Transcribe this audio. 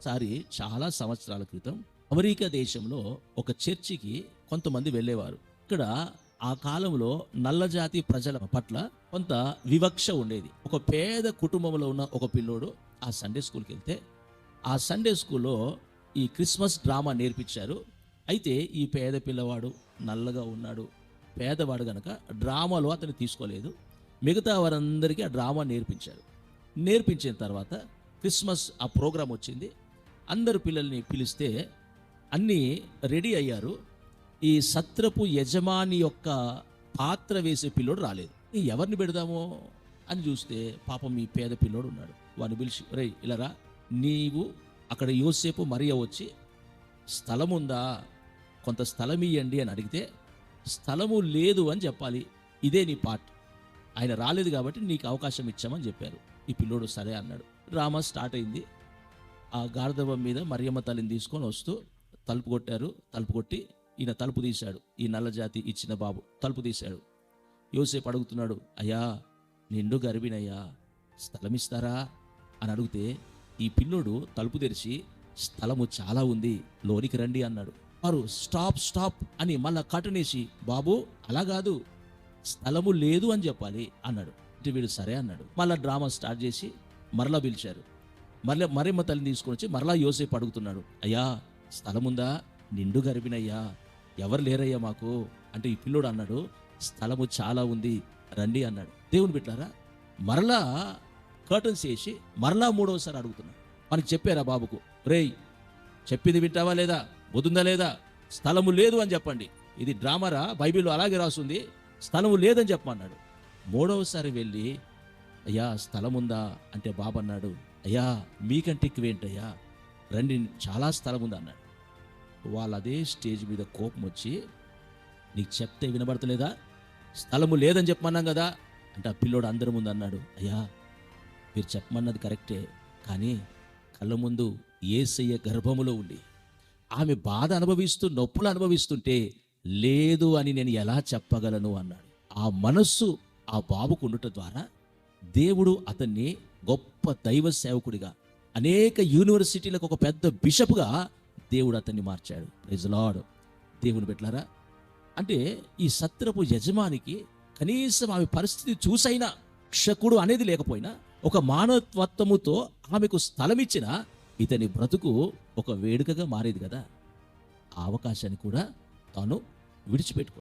సారి చాలా సంవత్సరాల క్రితం అమెరికా దేశంలో ఒక చర్చికి కొంతమంది వెళ్ళేవారు. ఇక్కడ ఆ కాలంలో నల్లజాతి ప్రజల పట్ల కొంత వివక్ష ఉండేది. ఒక పేద కుటుంబంలో ఉన్న ఒక పిల్లోడు ఆ సండే స్కూల్కి వెళ్తే ఆ సండే స్కూల్లో ఈ క్రిస్మస్ డ్రామా నేర్పించారు. అయితే ఈ పేద పిల్లవాడు నల్లగా ఉన్నాడు, పేదవాడు గనక డ్రామాలో అతను తీసుకోలేదు. మిగతా వారందరికీ ఆ డ్రామా నేర్పించారు. నేర్పించిన తర్వాత క్రిస్మస్ ఆ ప్రోగ్రాం వచ్చింది. అందరు పిల్లల్ని పిలిస్తే అన్నీ రెడీ అయ్యారు. ఈ సత్రపు యజమాని యొక్క పాత్ర వేసే పిల్లోడు రాలేదు. ఎవరిని పెడదామో అని చూస్తే పాపం ఈ పేద పిల్లోడు ఉన్నాడు. వాడిని పిలిచి, రే ఇలారా, నీవు అక్కడ యోసేపు మరియ వచ్చి స్థలం ఉందా, కొంత స్థలం ఇయ్యండి అని అడిగితే స్థలము లేదు అని చెప్పాలి, ఇదే నీ పార్ట్. ఆయన రాలేదు కాబట్టి నీకు అవకాశం ఇచ్చామని చెప్పారు. ఈ పిల్లోడు సరే అన్నాడు. డ్రామా స్టార్ట్ అయింది. ఆ గార్ధవం మీద మరియమ్మ తల్లిని తీసుకొని వస్తూ తలుపు కొట్టారు. తలుపు కొట్టి ఈయన తలుపు తీశాడు. ఈ నల్లజాతి ఇచ్చిన బాబు తలుపు తీశాడు. యోసేపు అడుగుతున్నాడు, అయ్యా నిండు గర్భిణయ్యా, స్థలం ఇస్తారా అని అడిగితే ఈ పిల్లోడు తలుపు తెరిచి స్థలము చాలా ఉంది, లోనికి రండి అన్నాడు. వారు స్టాప్ స్టాప్ అని మళ్ళా కట్టనేసి, బాబు అలా కాదు, స్థలము లేదు అని చెప్పాలి అన్నాడు. వీడు సరే అన్నాడు. మళ్ళా డ్రామా స్టార్ట్ చేసి మరలా పిలిచారు. మరియమ్మ తల్లిని తీసుకొని వచ్చి మరలా యోసేపు అడుగుతున్నాడు, అయ్యా స్థలం ఉందా, నిండు గర్భిణయ్యా, ఎవరు లేరయ్యా మాకు అంటే ఈ పిల్లోడు అన్నాడు, స్థలము చాలా ఉంది, రండి అన్నాడు. దేవుని బిడ్డలారా, మరలా కర్టన్స్ వేసి మరలా మూడవసారి అడుగుతున్నాడు. మనకి చెప్పారా బాబుకు, రేయ్ చెప్పింది వింటావా లేదా, బుద్ధుందా లేదా, స్థలము లేదు అని చెప్పండి. ఇది డ్రామారా, బైబిల్లో అలాగే రాస్తుంది, స్థలము లేదని చెప్పమన్నాడు. మూడవసారి వెళ్ళి, అయ్యా స్థలం ఉందా అంటే బాబు అన్నాడు, అయ్యా మీకంటే ఎక్కువేంటయ్యా, రండి చాలా స్థలం ఉంది అన్నాడు. వాళ్ళు అదే స్టేజ్ మీద కోపం వచ్చి, నీకు చెప్తే వినబడతలేదా, స్థలము లేదని చెప్పమన్నాం కదా అంటే ఆ పిల్లోడు అందరి ముందు అన్నాడు, అయ్యా మీరు చెప్పమన్నది కరెక్టే, కానీ కళ్ళ ముందు యేసయ్య గర్భములో ఉండి ఆమె బాధ అనుభవిస్తూ నొప్పులు అనుభవిస్తుంటే లేదు అని నేను ఎలా చెప్పగలను అన్నాడు. ఆ మనస్సు ఆ బాబుకు ఉండటం ద్వారా దేవుడు అతన్ని గొప్ప దైవ సేవకుడిగా, అనేక యూనివర్సిటీలకు ఒక పెద్ద బిషప్గా దేవుడు అతన్ని మార్చాడు. Praise Lord. దేవుని బిడ్డలారా, అంటే ఈ సత్రపు యజమానికి కనీసం ఆమె పరిస్థితి చూసైనా, రక్షకుడు అనేది లేకపోయినా ఒక మానవత్వముతో ఆమెకు స్థలం ఇచ్చిన ఇతని బ్రతుకు ఒక వేడుకగా మారేది కదా. ఆ అవకాశాన్ని కూడా తాను విడిచిపెట్టుకో